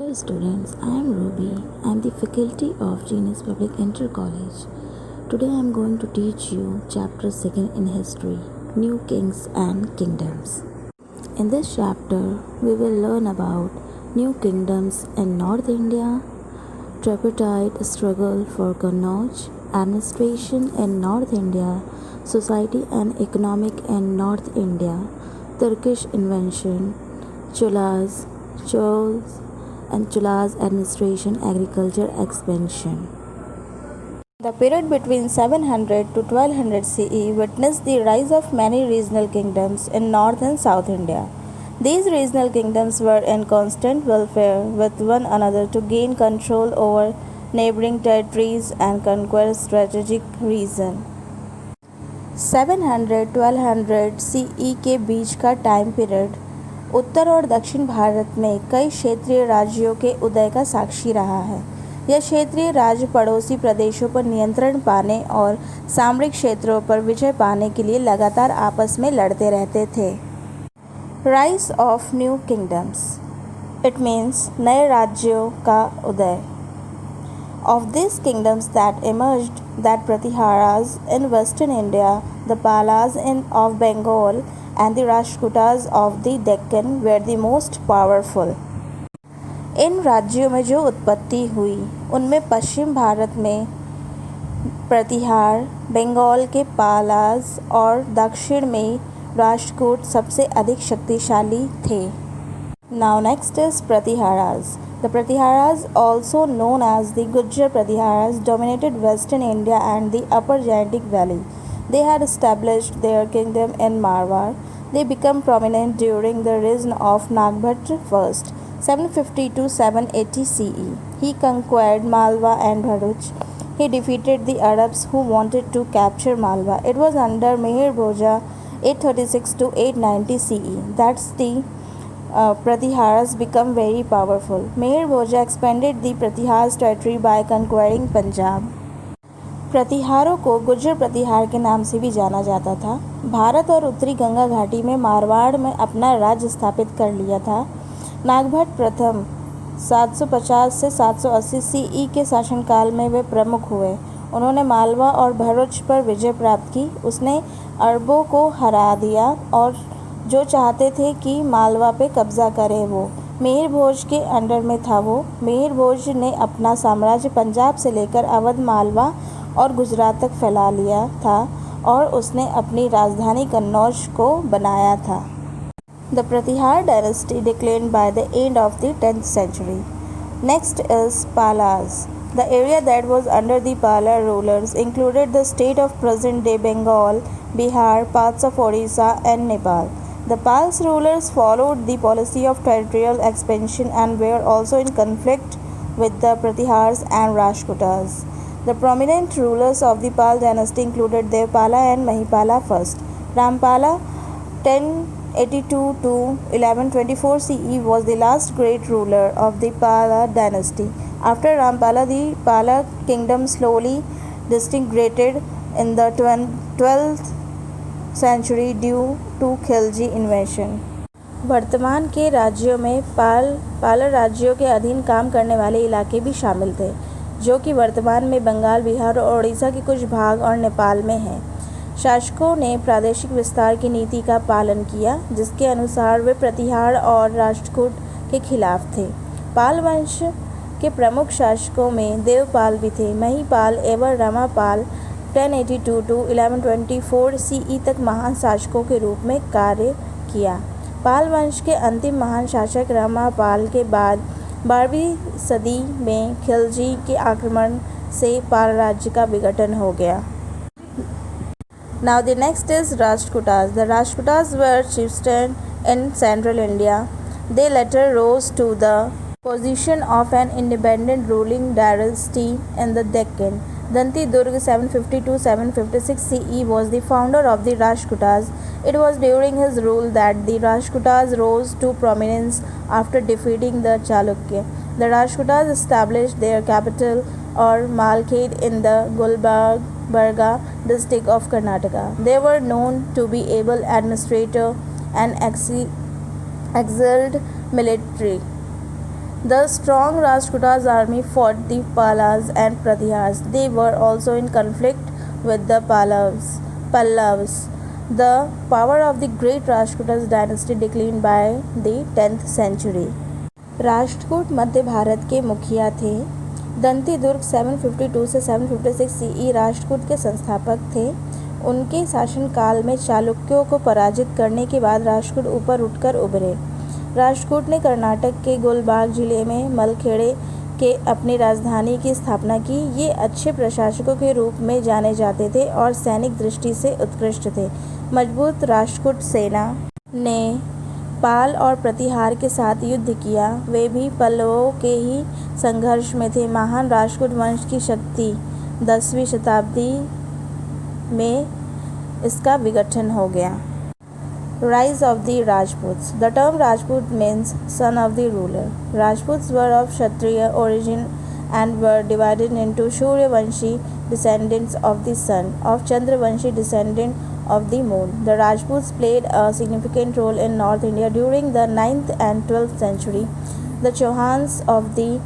Hello students, I am Ruby. I am the faculty of Genius Public Inter College. Today I am going to teach you chapter 2 in history, New Kings and Kingdoms. In this chapter, we will learn about new kingdoms in North India, tripartite struggle for Kannauj, administration in North India, society and economic in North India, Turkish invention, Cholas, Chols, and Chola's administration agriculture expansion. The period between 700 to 1200 CE witnessed the rise of many regional kingdoms in North and South India. These regional kingdoms were in constant warfare with one another to gain control over neighboring territories and conquer strategic region. 700-1200 CE के बीच का time period उत्तर और दक्षिण भारत में कई क्षेत्रीय राज्यों के उदय का साक्षी रहा है। यह क्षेत्रीय राज्य पड़ोसी प्रदेशों पर नियंत्रण पाने और सामरिक क्षेत्रों पर विजय पाने के लिए लगातार आपस में लड़ते रहते थे। Rise of new kingdoms, it means नए राज्यों का उदय। Of these kingdoms that emerged, that Pratiharas in western India, the Palas of Bengal, and the Rashtrakutas of the Deccan were the most powerful. इन राज्यों में जो उत्पत्ति हुई उनमें पश्चिम भारत में प्रतिहार, बंगाल के पालास और दक्षिण में राष्ट्रकूट सबसे अधिक शक्तिशाली थे। Now next is Pratiharas. The Pratiharas, also known as the Gujjar Pratiharas, dominated western India and the upper Gangetic Valley. They had established their kingdom in Marwar. They became prominent during the reign of Nagbhat I, 750 to 780 CE. He conquered Malwa and Bharuch. He defeated the Arabs who wanted to capture Malwa. It was under Meher Bhoja, 836 to 890 CE. That's the Pratiharas become very powerful. Meher Bhoja expanded the Pratiharas territory by conquering Punjab. प्रतिहारों को गुर्जर प्रतिहार के नाम से भी जाना जाता था। भारत और उत्तरी गंगा घाटी में मारवाड़ में अपना राज्य स्थापित कर लिया था। नागभट्ट प्रथम 750 से 780 CE के शासनकाल में वे प्रमुख हुए। उन्होंने मालवा और भरूच पर विजय प्राप्त की। उसने अरबों को हरा दिया और जो चाहते थे कि मालवा पे कब्जा करे वो मेहर भोज के अंडर में था। मेहर भोज ने अपना साम्राज्य पंजाब से लेकर अवध, मालवा और गुजरात तक फैला लिया था और उसने अपनी राजधानी कन्नौज को बनाया था। The Pratihara dynasty declined by the end of the 10th century. Next is Palas. The area that was under the Pala rulers included the state of present-day Bengal, Bihar, parts of Orissa and Nepal. The Pals rulers followed the policy of territorial expansion and were also in conflict with the Pratihars and Rashtrakutas. The prominent rulers of the Pal dynasty included Devpala and Mahipala first. Rampala, 1082 to 1124 CE, was the last great ruler of the Pala dynasty. After Rampala, the Pala kingdom slowly disintegrated in the 12th century due to Khilji इन्वेशन। वर्तमान के राज्यों में पाल राज्यों के अधीन काम करने वाले इलाके भी शामिल थे, जो कि वर्तमान में बंगाल, बिहार और उड़ीसा के कुछ भाग और नेपाल में हैं। शासकों ने प्रादेशिक विस्तार की नीति का पालन किया, जिसके अनुसार वे प्रतिहार और राष्ट्रकूट के खिलाफ थे। पाल वंश के प्रमुख शासकों में देवपाल भी थे। महिपाल एवं रमापाल 1082 to 1124 CE तक महान शासकों के रूप में कार्य किया। पाल वंश के अंतिम महान शासक रमापाल के बाद 12वीं सदी में खिलजी के आक्रमण से पाल राज्य का विघटन हो गया। Now the next is Rashtrakutas. The Rashtrakutas were chieftains in central India. They later rose to the position of an independent ruling dynasty in the Deccan. Danti Durg 750 to 756 CE was the founder of the Rashtrakutas. It was during his rule that the Rashtrakutas rose to prominence after defeating the Chalukya. The Rashtrakutas established their capital or Malkhed in the Gulbarga district of Karnataka. They were known to be able administrator and excelled military. The strong Rashtrakutas army fought the Palas and Pratihars. They were also in conflict with the Pallavas. The power of the great Rashtrakutas dynasty declined by the 10th century. Rashtrakuta मध्य भारत के मुखिया थे। दंती दुर्ग 752 से 756 CE Rashtrakuta के संस्थापक थे। उनके शासनकाल में चालुक्यों को पराजित करने के बाद राष्ट्रकूट ऊपर उठकर उभरे। राष्ट्रकूट ने कर्नाटक के गुलबर्गा जिले में मलखेड़े के अपनी राजधानी की स्थापना की। ये अच्छे प्रशासकों के रूप में जाने जाते थे और सैनिक दृष्टि से उत्कृष्ट थे। मजबूत राष्ट्रकूट सेना ने पाल और प्रतिहार के साथ युद्ध किया। वे भी पल्लवों के ही संघर्ष में थे। महान राष्ट्रकूट वंश की शक्ति 10वीं शताब्दी में इसका विघटन हो गया। Rise of the Rajputs. The term Rajput means son of the ruler. Rajputs were of Kshatriya origin and were divided into Suryavanshi descendants of the sun, of Chandravanshi descendant of the moon. The Rajputs played a significant role in North India during the 9th and 12th century. The Chauhans of the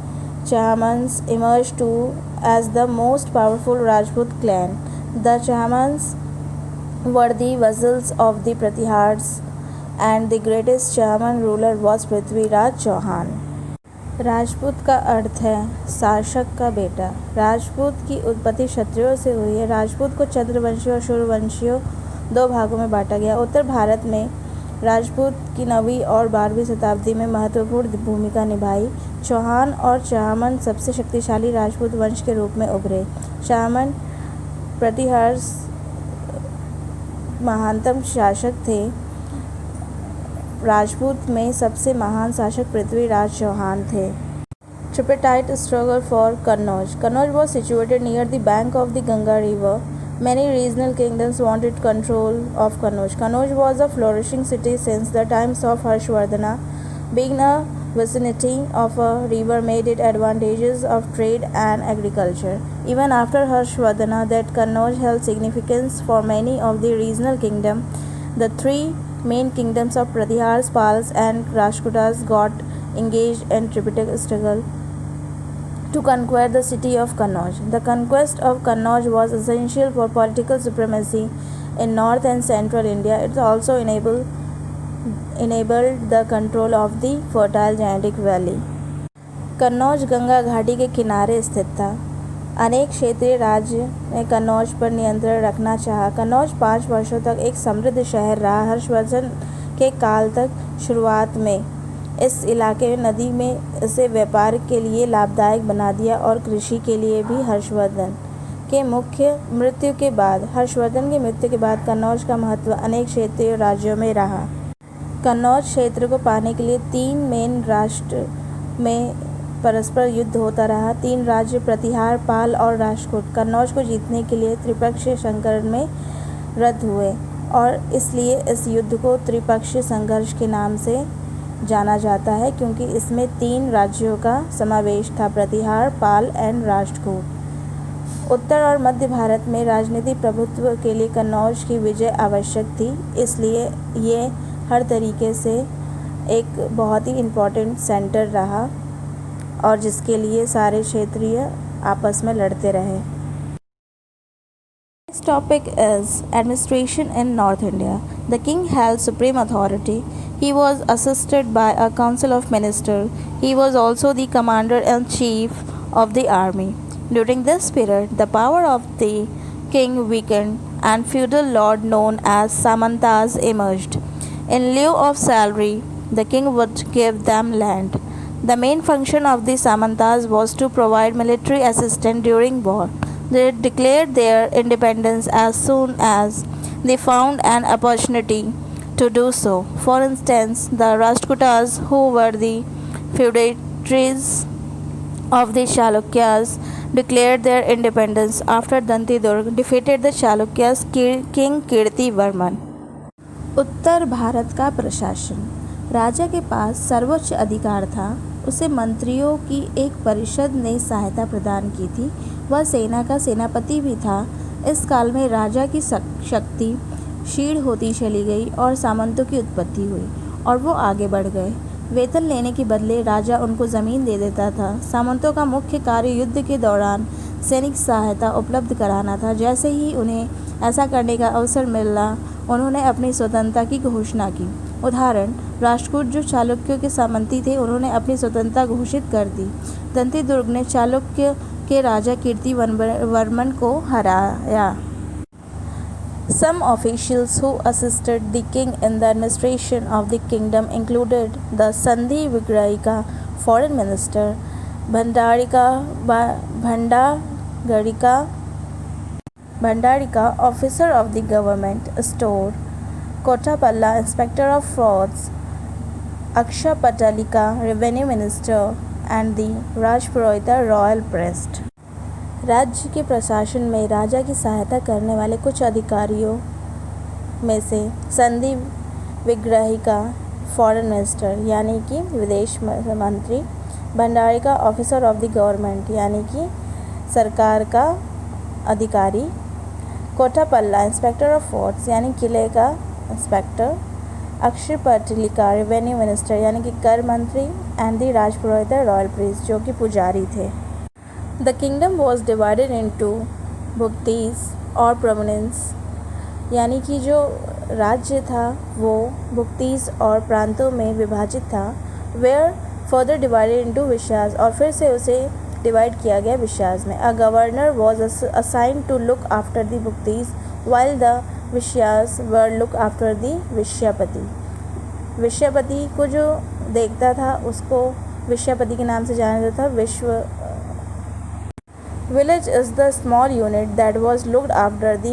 Chamans emerged too as the most powerful Rajput clan. The Chamans were the vassals of the Pratihars and the greatest Chaman ruler was Prithviraj Chauhan. Rajput का अर्थ है शासक का बेटा। राजपूत की उत्पत्ति क्षत्रियों से हुई है। राजपूत को चंद्रवंशियों और सूर्यवंशियों दो भागों में बांटा गया। उत्तर भारत में राजपूत की 9वीं और 12वीं शताब्दी में महत्वपूर्ण भूमिका निभाई। चौहान और चामन सबसे शक्तिशाली राजपूत वंश के रूप में उभरे। चामन प्रतिहार्स महानतम शासक थे। राजपूत में सबसे महान शासक पृथ्वीराज चौहान थे। Tripartite struggle for Kannauj. Kannauj was situated near the bank of the Ganga river. Many regional kingdoms wanted control of Kannauj. Kannauj was a flourishing city since the times of Harshvardhana. Being a vicinity of a river made it advantageous of trade and agriculture. Even after Harshvardhana, that Kannauj held significance for many of the regional kingdoms. The three main kingdoms of Pratihars, Pals, and Rashtrakutas got engaged in tripartite struggle to conquer the city of Kannauj. The conquest of Kannauj was essential for political supremacy in North and Central India. It also enabled the control of the fertile Gangetic Valley. Kannauj Ganga घाटी के किनारे स्थित था। अनेक क्षेत्रीय राज्य ने कन्नौज पर नियंत्रण रखना चाहा। कन्नौज 5 वर्षों तक एक समृद्ध शहर रहा। हर्षवर्धन के काल तक शुरुआत में इस इलाके में नदी में इसे व्यापार के लिए लाभदायक बना दिया और कृषि के लिए भी। हर्षवर्धन की मृत्यु के बाद कन्नौज का महत्व अनेक क्षेत्रीय राज्यों में रहा। कन्नौज क्षेत्र को पाने के लिए 3 मेन राष्ट्र में परस्पर युद्ध होता रहा। 3 राज्य प्रतिहार, पाल और राष्ट्रकूट कन्नौज को जीतने के लिए त्रिपक्षीय संकरण में रत हुए और इसलिए इस युद्ध को त्रिपक्षीय संघर्ष के नाम से जाना जाता है, क्योंकि इसमें 3 राज्यों का समावेश था, प्रतिहार, पाल एंड राष्ट्रकूट। उत्तर और मध्य भारत में राजनीतिक प्रभुत्व के लिए कन्नौज की विजय आवश्यक थी, इसलिए ये हर तरीके से एक बहुत ही इम्पोर्टेंट सेंटर रहा और जिसके लिए सारे क्षेत्रीय आपस में लड़ते रहे। Next topic is administration in North India. The king held supreme authority. He was assisted by a council of ministers. He was also the commander-in-chief of the army. During this period, the power of the king weakened and feudal lord known as Samantas emerged. In lieu of salary, the king would give them land. The main function of the Samantas was to provide military assistance during war. They declared their independence as soon as they found an opportunity to do so. For instance, the Rashtrakutas, who were the feudatories of the Chalukyas, declared their independence after Danti Durg defeated the Chalukyas king Kirtivarman. उत्तर भारत का प्रशासन। राजा के पास सर्वोच्च अधिकार था। उसे मंत्रियों की एक परिषद ने सहायता प्रदान की थी। वह सेना का सेनापति भी था। इस काल में राजा की शक्ति क्षीण होती चली गई और सामंतों की उत्पत्ति हुई और वो आगे बढ़ गए। वेतन लेने के बदले राजा उनको ज़मीन दे देता था। सामंतों का मुख्य कार्य युद्ध के दौरान सैनिक सहायता उपलब्ध कराना था। जैसे ही उन्हें ऐसा करने का अवसर मिला, उन्होंने अपनी स्वतंत्रता की घोषणा की। उदाहरण, राष्ट्रकूट जो चालुक्यों के सामंती थे, उन्होंने अपनी स्वतंत्रता घोषित कर दी। दंतीदुर्ग ने चालुक्य के राजा कीर्तिवर्मन को हराया। Some officials who assisted the king in the administration of the kingdom included the Sandhi Vigrahika, foreign minister, Bhandarika, officer of the government store, Kotapalla, inspector of frauds, Akshapatalika, revenue minister, and the Rajpurohita, royal priest. राज्य के प्रशासन में राजा की सहायता करने वाले कुछ अधिकारियों में से संधि विग्रहिका, फॉरेन मिनिस्टर यानी कि विदेश मंत्री, भंडारिका, ऑफिसर ऑफ द गवर्नमेंट यानी कि सरकार का अधिकारी, कोटापल्ला, इंस्पेक्टर ऑफ फोर्ट्स यानी किले का इंस्पेक्टर, अक्षरपटलिका, रेवेन्यू मिनिस्टर यानी कि कर मंत्री, and the Rajpurohit, royal priest जो कि पुजारी थे। The kingdom was divided into bhuktis और प्रोविंस यानी कि जो राज्य था वो भुक्तीस और प्रांतों में विभाजित था। Where further divided into विशास और फिर से उसे डिवाइड किया गया विशास में। A governor was assigned to look after the bhuktis while the विशास were look after the विश्यापति। विश्यापति को जो देखता था उसको विश्यापति के नाम से जाना जाता था। Village is the small unit that was looked after the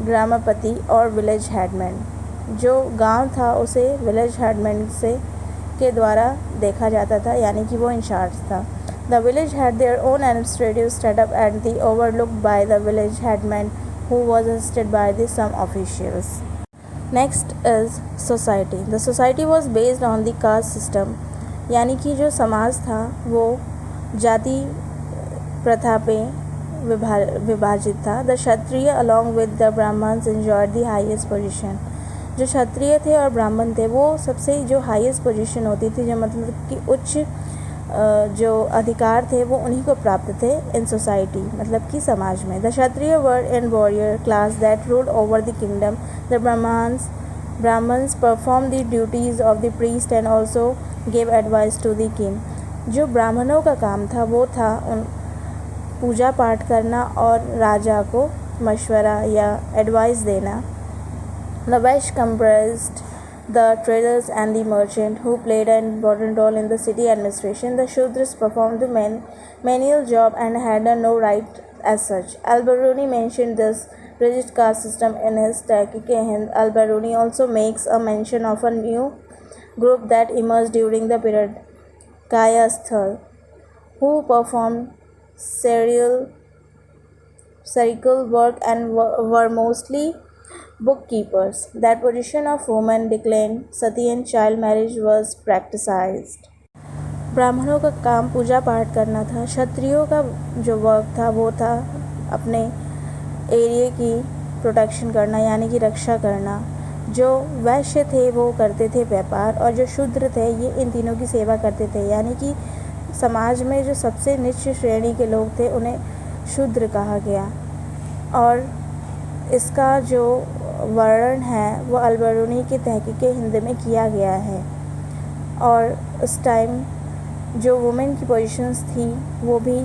ग्रामपति और विलेज हेडमैन। जो गांव था उसे विलेज हेडमैन से के द्वारा देखा जाता था यानी कि वो इंचार्ज था। The village had their own administrative setup and the overlooked by the village headman who was assisted by the some officials. Next is society. The society was based on the caste system यानी कि जो समाज था वो जाति प्रथा पे विभाजित था। The Kshatriya along with the Brahmans enjoyed the highest position. जो क्षत्रिय थे और ब्राह्मण थे वो सबसे जो हाईएस्ट पोजीशन होती थी, जो मतलब कि उच्च जो अधिकार थे वो उन्हीं को प्राप्त थे इन सोसाइटी मतलब कि समाज में। The Kshatriya were in warrior class that ruled over the kingdom. The Brahmans perform the duties of the priest and also give advice to the king. जो ब्राह्मणों का काम था वो था उन पूजा पाठ करना और राजा को मशवरा या एडवाइस देना। The West comprised the traders and the merchant who played an important role in the city administration. The Shudras performed the menial job and had no right as such. Al-Biruni mentioned this rigid caste system in his Tahqiq-e-Hind. Al-Biruni also makes a mention of a new group that emerged during the period, Kayasthal, who performed clerical work and were mostly bookkeepers. That position of women declined. Sati and child marriage was practiced. ब्राह्मणों का काम पूजा पाठ करना था। क्षत्रियों का जो work था वो था अपने एरिया की प्रोटेक्शन करना यानी कि रक्षा करना। जो वैश्य थे वो करते थे व्यापार और जो शूद्र थे ये इन तीनों की सेवा करते थे यानी कि समाज में जो सबसे नीच श्रेणी के लोग थे उन्हें शूद्र कहा गया। और इसका जो वर्णन है वो अल-बिरूनी के तहक़ीक़-ए-हिंद में किया गया है। और उस टाइम जो वुमेन की पोजीशंस थी वो भी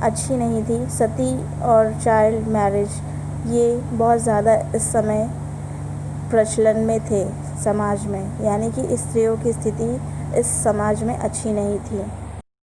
अच्छी नहीं थी। सती और चाइल्ड मैरिज ये बहुत ज़्यादा इस समय प्रचलन में थे समाज में यानी कि स्त्रियों की स्थिति इस समाज में अच्छी नहीं थी।